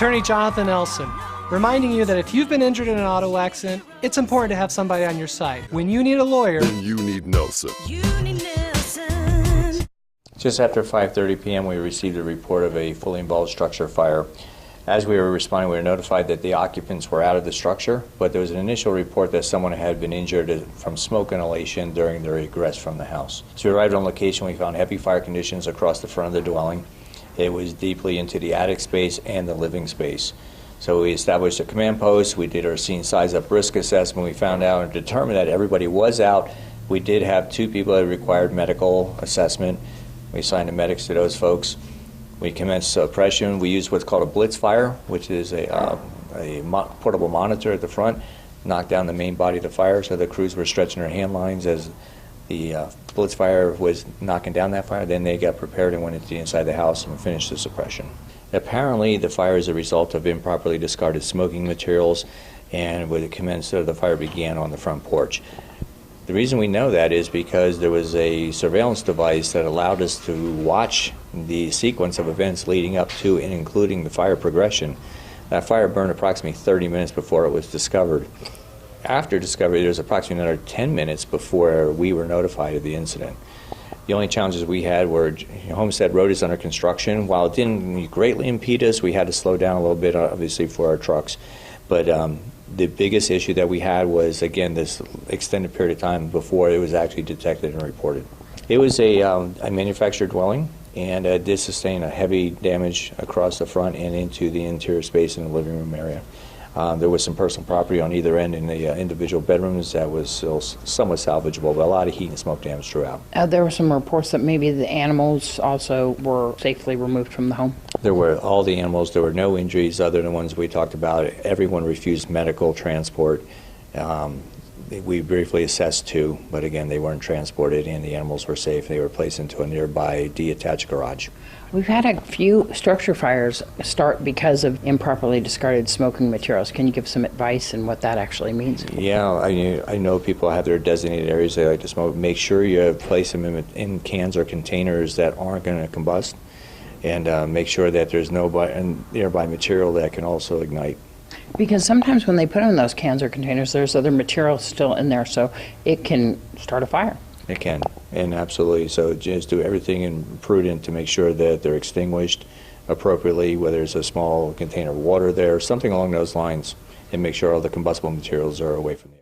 Attorney Jonathan Elson, reminding you that if you've been injured in an auto accident, it's important to have somebody on your side. When you need a lawyer, then you need Nelson. Just after 5:30 p.m. we received a report of a fully involved structure fire. As we were responding, we were notified that the occupants were out of the structure, but there was an initial report that someone had been injured from smoke inhalation during their egress from the house. So we arrived on location. We found heavy fire conditions across the front of the dwelling. It was deeply into the attic space and the living space. So we established a command post. We did our scene size-up risk assessment. We found out and determined that everybody was out. We did have 2 people that required medical assessment. We assigned the medics to those folks. We commenced suppression. We used what's called a blitz fire, which is a portable monitor at the front, knocked down the main body of the fire, so the crews were stretching their hand lines as the blitz fire was knocking down that fire. Then they got prepared and went into the inside of the house and finished the suppression. Apparently, the fire is a result of improperly discarded smoking materials, and the fire began on the front porch. The reason we know that is because there was a surveillance device that allowed us to watch the sequence of events leading up to and including the fire progression. That fire burned approximately 30 minutes before it was discovered. After discovery, there was approximately another 10 minutes before we were notified of the incident. The only challenges we had were Homestead Road is under construction. While it didn't greatly impede us, we had to slow down a little bit, obviously, for our trucks. But the biggest issue that we had was, again, this extended period of time before it was actually detected and reported. It was a manufactured dwelling, and it did sustain a heavy damage across the front and into the interior space in the living room area. There was some personal property on either end in the individual bedrooms that was still somewhat salvageable, but a lot of heat and smoke damage throughout. There were some reports that maybe the animals also were safely removed from the home? There were all the animals. There were no injuries other than the ones we talked about. Everyone refused medical transport. We briefly assessed 2, but again, they weren't transported and the animals were safe. They were placed into a nearby detached garage. We've had a few structure fires start because of improperly discarded smoking materials. Can you give some advice on what that actually means? Yeah, I know people have their designated areas they like to smoke. Make sure you place them in cans or containers that aren't going to combust, and make sure that there's no nearby material that can also ignite. Because sometimes when they put them in those cans or containers, there's other material still in there, so it can start a fire. It can, and absolutely. So just do everything prudent to make sure that they're extinguished appropriately, whether there's a small container of water there, something along those lines, and make sure all the combustible materials are away from the area.